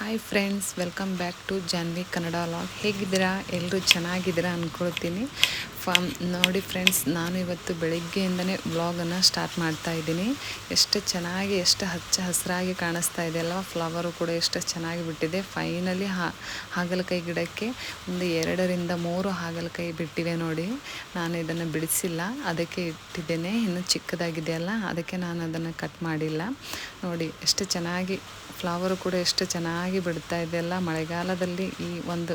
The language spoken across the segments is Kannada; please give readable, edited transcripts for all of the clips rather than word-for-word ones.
Hi friends, welcome back to Janvi Kannada vlog. ಹೇಗಿದ್ದೀರಾ? ಎಲ್ಲರೂ ಚೆನ್ನಾಗಿದ್ದೀರಾ ಅಂದ್ಕೊಳ್ತೀನಿ. ನೋಡಿ ಫ್ರೆಂಡ್ಸ್, ನಾನು ಇವತ್ತು ಬೆಳಗ್ಗೆಯಿಂದನೇ ವ್ಲಾಗನ್ನು ಸ್ಟಾರ್ಟ್ ಮಾಡ್ತಾ ಇದ್ದೀನಿ. ಎಷ್ಟು ಚೆನ್ನಾಗಿ, ಎಷ್ಟು ಹಚ್ಚ ಹಸಿರಾಗಿ ಕಾಣಿಸ್ತಾ ಇದೆ ಅಲ್ವಾ? ಫ್ಲವರು ಕೂಡ ಎಷ್ಟು ಚೆನ್ನಾಗಿ ಬಿಟ್ಟಿದೆ. ಫೈನಲಿ ಹಾಗಲಕಾಯಿ ಗಿಡಕ್ಕೆ ಒಂದು 2ರಿಂದ 3 ಹಾಗಲಕಾಯಿ ಬಿಟ್ಟಿವೆ ನೋಡಿ. ನಾನು ಇದನ್ನು ಬಿಡಿಸಿಲ್ಲ, ಅದಕ್ಕೆ ಇಟ್ಟಿದ್ದೇನೆ. ಇನ್ನು ಚಿಕ್ಕದಾಗಿದೆಯಲ್ಲ, ಅದಕ್ಕೆ ನಾನು ಅದನ್ನು ಕಟ್ ಮಾಡಿಲ್ಲ. ನೋಡಿ ಎಷ್ಟು ಚೆನ್ನಾಗಿ ಫ್ಲವರು ಕೂಡ ಎಷ್ಟು ಚೆನ್ನಾಗಿ ಬಿಡ್ತಾ ಇದೆಯಲ್ಲ. ಮಳೆಗಾಲದಲ್ಲಿ ಈ ಒಂದು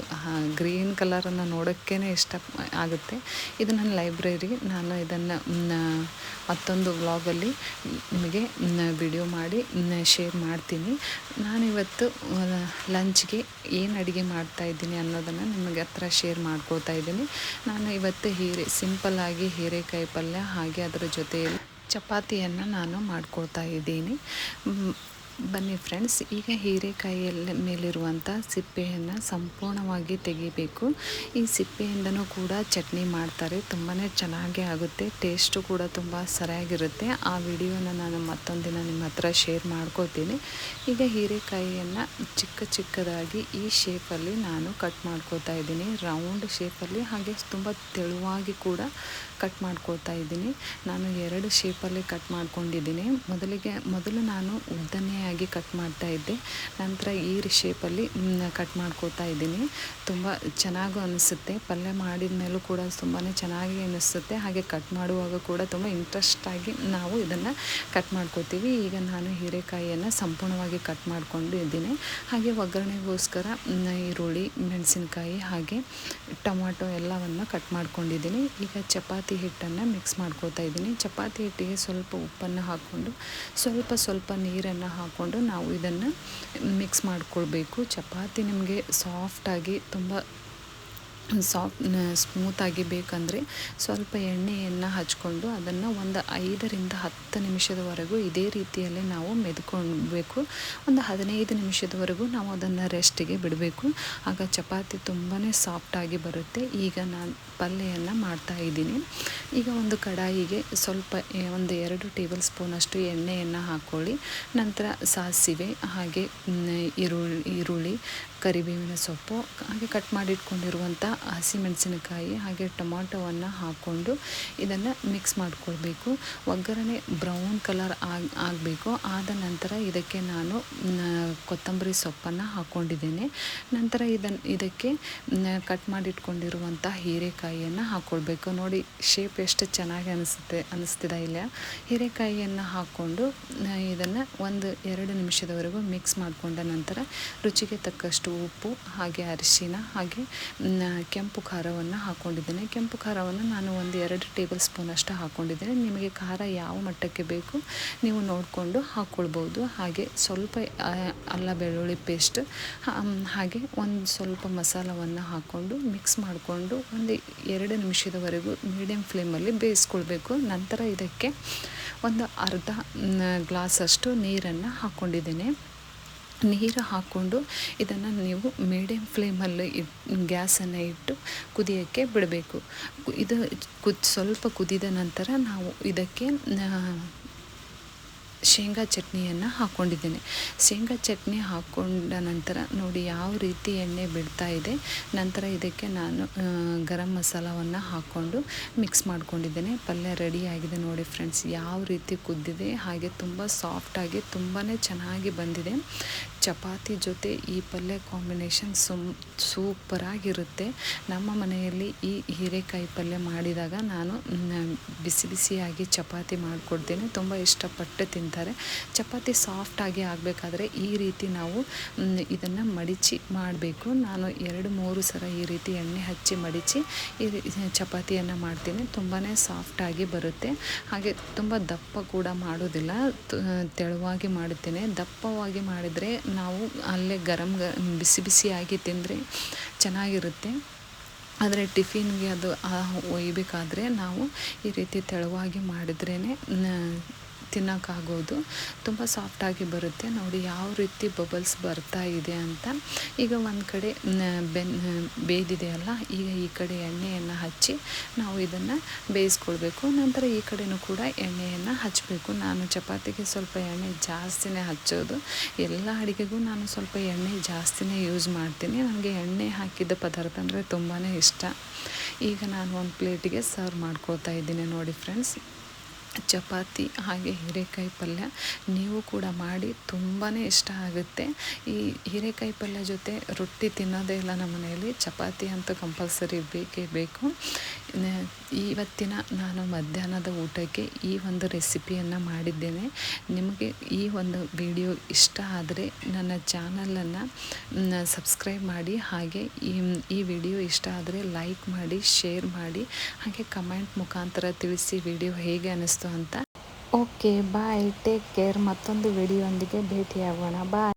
ಗ್ರೀನ್ ಕಲರನ್ನು ನೋಡೋಕ್ಕೇ ಇಷ್ಟ ಆಗುತ್ತೆ. ಇದು ನನ್ನ ಲೈಬ್ರರಿ. ನಾನು ಇದನ್ನು ಮತ್ತೊಂದು ವ್ಲಾಗಲ್ಲಿ ನಿಮಗೆ ವಿಡಿಯೋ ಮಾಡಿ ಶೇರ್ ಮಾಡ್ತೀನಿ. ನಾನಿವತ್ತು ಲಂಚ್ಗೆ ಏನು ಅಡುಗೆ ಮಾಡ್ತಾಯಿದ್ದೀನಿ ಅನ್ನೋದನ್ನು ನಿಮಗೆ ಹತ್ರ ಶೇರ್ ಮಾಡ್ಕೊಳ್ತಾ ಇದ್ದೀನಿ. ನಾನು ಇವತ್ತು ಸಿಂಪಲ್ಲಾಗಿ ಹೀರೆಕಾಯಿ ಪಲ್ಯ, ಹಾಗೆ ಅದರ ಜೊತೆಯಲ್ಲಿ ಚಪಾತಿಯನ್ನು ನಾನು ಮಾಡ್ಕೊಳ್ತಾ ಇದ್ದೀನಿ. ಬನ್ನಿ ಫ್ರೆಂಡ್ಸ್, ಈಗ ಹೀರೆಕಾಯಿಯ ಮೇಲಿರುವಂಥ ಸಿಪ್ಪೆಯನ್ನು ಸಂಪೂರ್ಣವಾಗಿ ತೆಗಿಬೇಕು. ಈ ಸಿಪ್ಪೆಯಿಂದನೂ ಕೂಡ ಚಟ್ನಿ ಮಾಡ್ತಾರೆ, ತುಂಬಾ ಚೆನ್ನಾಗಿ ಆಗುತ್ತೆ. ಟೇಸ್ಟು ಕೂಡ ತುಂಬ ಸರಿಯಾಗಿರುತ್ತೆ. ಆ ವಿಡಿಯೋನ ನಾನು ಮತ್ತೊಂದು ದಿನ ನಿಮ್ಮ ಹತ್ರ ಶೇರ್ ಮಾಡ್ಕೋತೀನಿ. ಈಗ ಹೀರೆಕಾಯಿಯನ್ನು ಚಿಕ್ಕದಾಗಿ ಈ ಶೇಪಲ್ಲಿ ನಾನು ಕಟ್ ಮಾಡ್ಕೋತಾ ಇದ್ದೀನಿ, ರೌಂಡ್ ಶೇಪಲ್ಲಿ. ಹಾಗೆ ತುಂಬ ತೆಳುವಾಗಿ ಕೂಡ ಕಟ್ ಮಾಡ್ಕೊಳ್ತಾ ಇದ್ದೀನಿ. ನಾನು 2 ಶೇಪಲ್ಲಿ ಕಟ್ ಮಾಡ್ಕೊಂಡಿದ್ದೀನಿ. ಮೊದಲು ನಾನು ಉದ್ದನೆಯಾಗಿ ಕಟ್ ಮಾಡ್ತಾ ಇದ್ದೆ, ನಂತರ ಈ ಶೇಪಲ್ಲಿ ಕಟ್ ಮಾಡ್ಕೊಳ್ತಾ ಇದ್ದೀನಿ. ತುಂಬ ಚೆನ್ನಾಗೂ ಅನಿಸುತ್ತೆ. ಪಲ್ಯ ಮಾಡಿದ ಮೇಲೂ ಕೂಡ ತುಂಬಾ ಚೆನ್ನಾಗಿ ಅನಿಸುತ್ತೆ. ಹಾಗೆ ಕಟ್ ಮಾಡುವಾಗ ಕೂಡ ತುಂಬ ಇಂಟ್ರೆಸ್ಟಾಗಿ ನಾವು ಇದನ್ನು ಕಟ್ ಮಾಡ್ಕೋತೀವಿ. ಈಗ ನಾನು ಹೀರೆಕಾಯಿಯನ್ನು ಸಂಪೂರ್ಣವಾಗಿ ಕಟ್ ಮಾಡ್ಕೊಂಡಿದ್ದೀನಿ. ಹಾಗೆ ಒಗ್ಗರಣೆಗೋಸ್ಕರ ಈರುಳ್ಳಿ, ಮೆಣಸಿನಕಾಯಿ ಹಾಗೆ ಟೊಮಾಟೊ ಎಲ್ಲವನ್ನು ಕಟ್ ಮಾಡ್ಕೊಂಡಿದ್ದೀನಿ. ಈಗ ಚಪಾತಿ ಹಿಟ್ಟನ್ನು ಮಿಕ್ಸ್ ಮಾಡ್ಕೋತಾ ಇದ್ದೀನಿ. ಚಪಾತಿ ಹಿಟ್ಟಿಗೆ ಸ್ವಲ್ಪ ಉಪ್ಪನ್ನು ಹಾಕ್ಕೊಂಡು ಸ್ವಲ್ಪ ನೀರನ್ನು ಹಾಕ್ಕೊಂಡು ನಾವು ಇದನ್ನು ಮಿಕ್ಸ್ ಮಾಡ್ಕೊಳ್ಬೇಕು. ಚಪಾತಿ ನಿಮಗೆ ಸಾಫ್ಟಾಗಿ, ತುಂಬ ಸ್ಮೂತಾಗಿ ಬೇಕಂದರೆ ಸ್ವಲ್ಪ ಎಣ್ಣೆಯನ್ನು ಹಚ್ಕೊಂಡು ಅದನ್ನು ಒಂದು 5ರಿಂದ 10 ನಿಮಿಷದವರೆಗೂ ಇದೇ ರೀತಿಯಲ್ಲಿ ನಾವು ಮೆದ್ಕೊಳ್ಬೇಕು. ಒಂದು 15 ನಿಮಿಷದವರೆಗೂ ನಾವು ಅದನ್ನು ರೆಸ್ಟಿಗೆ ಬಿಡಬೇಕು. ಆಗ ಚಪಾತಿ ತುಂಬಾ ಸಾಫ್ಟಾಗಿ ಬರುತ್ತೆ. ಈಗ ನಾನು ಪಲ್ಯವನ್ನು ಮಾಡ್ತಾ ಇದ್ದೀನಿ. ಈಗ ಒಂದು ಕಡಾಯಿಗೆ ಒಂದು 2 ಟೇಬಲ್ ಸ್ಪೂನಷ್ಟು ಎಣ್ಣೆಯನ್ನು ಹಾಕ್ಕೊಳ್ಳಿ. ನಂತರ ಸಾಸಿವೆ, ಹಾಗೆ ಈರುಳ್ಳಿ, ಕರಿಬೇವಿನ ಸೊಪ್ಪು, ಹಾಗೆ ಕಟ್ ಮಾಡಿಟ್ಕೊಂಡಿರುವಂಥ ಹಸಿಮೆಣಸಿನಕಾಯಿ ಹಾಗೆ ಟೊಮಾಟೊವನ್ನು ಹಾಕ್ಕೊಂಡು ಇದನ್ನು ಮಿಕ್ಸ್ ಮಾಡ್ಕೊಳ್ಬೇಕು. ಒಗ್ಗರಣೆ ಬ್ರೌನ್ ಕಲರ್ ಆಗಬೇಕು. ಆದ ನಂತರ ಇದಕ್ಕೆ ನಾನು ಕೊತ್ತಂಬರಿ ಸೊಪ್ಪನ್ನು ಹಾಕ್ಕೊಂಡಿದ್ದೇನೆ. ನಂತರ ಇದಕ್ಕೆ ಕಟ್ ಮಾಡಿಟ್ಕೊಂಡಿರುವಂಥ ಹೀರೆಕಾಯಿಯನ್ನು ಹಾಕ್ಕೊಳ್ಬೇಕು. ನೋಡಿ ಶೇಪ್ ಎಷ್ಟು ಚೆನ್ನಾಗಿ ಅನಿಸ್ತಿದೆ ಇಲ್ಲ? ಹೀರೆಕಾಯಿಯನ್ನು ಹಾಕ್ಕೊಂಡು ಇದನ್ನು ಒಂದು 2 ನಿಮಿಷದವರೆಗೂ ಮಿಕ್ಸ್ ಮಾಡಿಕೊಂಡ ನಂತರ ರುಚಿಗೆ ತಕ್ಕಷ್ಟು ಉಪ್ಪು, ಹಾಗೆ ಅರಿಶಿನ, ಹಾಗೆ ಕೆಂಪು ಖಾರವನ್ನು ಹಾಕ್ಕೊಂಡಿದ್ದೇನೆ. ಕೆಂಪು ಖಾರವನ್ನು ನಾನು ಒಂದು 2 ಟೇಬಲ್ ಸ್ಪೂನಷ್ಟು ಹಾಕ್ಕೊಂಡಿದ್ದೇನೆ. ನಿಮಗೆ ಖಾರ ಯಾವ ಮಟ್ಟಕ್ಕೆ ಬೇಕು ನೀವು ನೋಡಿಕೊಂಡು ಹಾಕ್ಕೊಳ್ಬೋದು. ಹಾಗೆ ಸ್ವಲ್ಪ ಅಲ್ಲ ಬೆಳ್ಳುಳ್ಳಿ ಪೇಸ್ಟ್, ಹಾಗೆ ಒಂದು ಸ್ವಲ್ಪ ಮಸಾಲವನ್ನು ಹಾಕ್ಕೊಂಡು ಮಿಕ್ಸ್ ಮಾಡಿಕೊಂಡು ಒಂದು 2 ನಿಮಿಷದವರೆಗೂ ಮೀಡಿಯಮ್ ಫ್ಲೇಮಲ್ಲಿ ಬೇಯಿಸ್ಕೊಳ್ಬೇಕು. ನಂತರ ಇದಕ್ಕೆ ಒಂದು ಅರ್ಧ ಗ್ಲಾಸಷ್ಟು ನೀರನ್ನು ಹಾಕ್ಕೊಂಡಿದ್ದೇನೆ. ನೀರು ಹಾಕ್ಕೊಂಡು ಇದನ್ನು ನೀವು ಮೀಡಿಯಮ್ ಫ್ಲೇಮಲ್ಲಿ ಗ್ಯಾಸನ್ನು ಇಟ್ಟು ಕುದಿಯೋಕ್ಕೆ ಬಿಡಬೇಕು. ಇದು ಸ್ವಲ್ಪ ಕುದಿದ ನಂತರ ನಾವು ಇದಕ್ಕೆ ಶೇಂಗಾ ಚಟ್ನಿಯನ್ನು ಹಾಕ್ಕೊಂಡಿದ್ದೇನೆ. ಶೇಂಗಾ ಚಟ್ನಿ ಹಾಕ್ಕೊಂಡ ನಂತರ ನೋಡಿ ಯಾವ ರೀತಿ ಎಣ್ಣೆ ಬಿಡ್ತಾ ಇದೆ. ನಂತರ ಇದಕ್ಕೆ ನಾನು ಗರಂ ಮಸಾಲವನ್ನು ಹಾಕ್ಕೊಂಡು ಮಿಕ್ಸ್ ಮಾಡ್ಕೊಂಡಿದ್ದೇನೆ. ಪಲ್ಯ ರೆಡಿಯಾಗಿದೆ ನೋಡಿ ಫ್ರೆಂಡ್ಸ್, ಯಾವ ರೀತಿ ಕುದ್ದಿದೆ. ಹಾಗೆ ತುಂಬ ಸಾಫ್ಟಾಗಿ ತುಂಬಾ ಚೆನ್ನಾಗಿ ಬಂದಿದೆ. ಚಪಾತಿ ಜೊತೆ ಈ ಪಲ್ಯ ಕಾಂಬಿನೇಷನ್ ಸೂಪರಾಗಿರುತ್ತೆ. ನಮ್ಮ ಮನೆಯಲ್ಲಿ ಈ ಹೀರೆಕಾಯಿ ಪಲ್ಯ ಮಾಡಿದಾಗ ನಾನು ಬಿಸಿಯಾಗಿ ಚಪಾತಿ ಮಾಡಿಕೊಡ್ತೀನಿ. ತುಂಬ ಇಷ್ಟಪಟ್ಟು ತಿಂತಾರೆ. ಚಪಾತಿ ಸಾಫ್ಟಾಗಿ ಆಗಬೇಕಾದ್ರೆ ಈ ರೀತಿ ನಾವು ಇದನ್ನು ಮಡಿಚಿ ಮಾಡಬೇಕು. ನಾನು 2-3 ಸಲ ಈ ರೀತಿ ಎಣ್ಣೆ ಹಚ್ಚಿ ಮಡಿಚಿ ಈ ಚಪಾತಿಯನ್ನು ಮಾಡ್ತೀನಿ. ತುಂಬಾ ಸಾಫ್ಟಾಗಿ ಬರುತ್ತೆ. ಹಾಗೆ ತುಂಬ ದಪ್ಪ ಕೂಡ ಮಾಡೋದಿಲ್ಲ, ತೆಳುವಾಗಿ ಮಾಡುತ್ತೇನೆ. ದಪ್ಪವಾಗಿ ಮಾಡಿದರೆ ನಾವು ಅಲ್ಲೇ ಬಿಸಿಯಾಗಿ ತಿಂದರೆ ಚೆನ್ನಾಗಿರುತ್ತೆ. ಆದರೆ ಟಿಫಿನ್ಗೆ ಅದು ಒಯ್ಯಬೇಕಾದ್ರೆ ನಾವು ಈ ರೀತಿ ತೆಳುವಾಗಿ ಮಾಡಿದ್ರೇ ತಿನ್ನೋಕ್ಕಾಗೋದು. ತುಂಬ ಸಾಫ್ಟಾಗಿ ಬರುತ್ತೆ. ನೋಡಿ ಯಾವ ರೀತಿ ಬಬಲ್ಸ್ ಬರ್ತಾ ಇದೆ ಅಂತ. ಈಗ ಒಂದು ಕಡೆ ಬೇಯ್ದಿದೆಯಲ್ಲ, ಈಗ ಈ ಕಡೆ ಎಣ್ಣೆಯನ್ನು ಹಚ್ಚಿ ನಾವು ಇದನ್ನು ಬೇಯಿಸ್ಕೊಳ್ಬೇಕು. ನಂತರ ಈ ಕಡೆಯೂ ಕೂಡ ಎಣ್ಣೆಯನ್ನು ಹಚ್ಚಬೇಕು. ನಾನು ಚಪಾತಿಗೆ ಸ್ವಲ್ಪ ಎಣ್ಣೆ ಜಾಸ್ತಿನೇ ಹಚ್ಚೋದು. ಎಲ್ಲ ಅಡುಗೆಗೂ ನಾನು ಸ್ವಲ್ಪ ಎಣ್ಣೆ ಜಾಸ್ತಿನೇ ಯೂಸ್ ಮಾಡ್ತೀನಿ. ನನಗೆ ಎಣ್ಣೆ ಹಾಕಿದ್ದ ಪದಾರ್ಥ ಅಂದರೆ ತುಂಬಾ ಇಷ್ಟ. ಈಗ ನಾನು ಒಂದು ಪ್ಲೇಟಿಗೆ ಸರ್ವ್ ಮಾಡ್ಕೊಳ್ತಾ ಇದ್ದೀನಿ. ನೋಡಿ ಫ್ರೆಂಡ್ಸ್, ಚಪಾತಿ ಹಾಗೆ ಹೀರೆಕಾಯಿ ಪಲ್ಯ ನೀವು ಕೂಡ ಮಾಡಿ, ತುಂಬಾ ಇಷ್ಟ ಆಗುತ್ತೆ. ಈ ಹೀರೆಕಾಯಿ ಪಲ್ಯ ಜೊತೆ ರೊಟ್ಟಿ ತಿನ್ನೋದೇ ಇಲ್ಲ ನಮ್ಮ ಮನೆಯಲ್ಲಿ. ಚಪಾತಿ ಅಂತೂ ಕಂಪಲ್ಸರಿ ಬೇಕೇ ಬೇಕು. ಇವತ್ತಿನ ನಾನು ಮಧ್ಯಾಹ್ನದ ಊಟಕ್ಕೆ ಈ ಒಂದು ರೆಸಿಪಿಯನ್ನು ಮಾಡಿದ್ದೇನೆ. ನಿಮಗೆ ಈ ಒಂದು ವಿಡಿಯೋ ಇಷ್ಟ ಆದರೆ ನನ್ನ ಚಾನಲನ್ನು ಸಬ್ಸ್ಕ್ರೈಬ್ ಮಾಡಿ. ಹಾಗೆ ಈ ವಿಡಿಯೋ ಇಷ್ಟ ಆದರೆ ಲೈಕ್ ಮಾಡಿ, ಶೇರ್ ಮಾಡಿ, ಹಾಗೆ ಕಮೆಂಟ್ ಮುಖಾಂತರ ತಿಳಿಸಿ ವಿಡಿಯೋ ಹೇಗೆ ಅನ್ನಿಸ್ತು ಅಂತ. ಓಕೆ, ಬಾಯ್, ಟೇಕ್ ಕೇರ್. ಮತ್ತೊಂದು ವಿಡಿಯೋ ಒಂದಿಗೆ ಭೇಟಿಯಾಗೋಣ. ಬಾಯ್.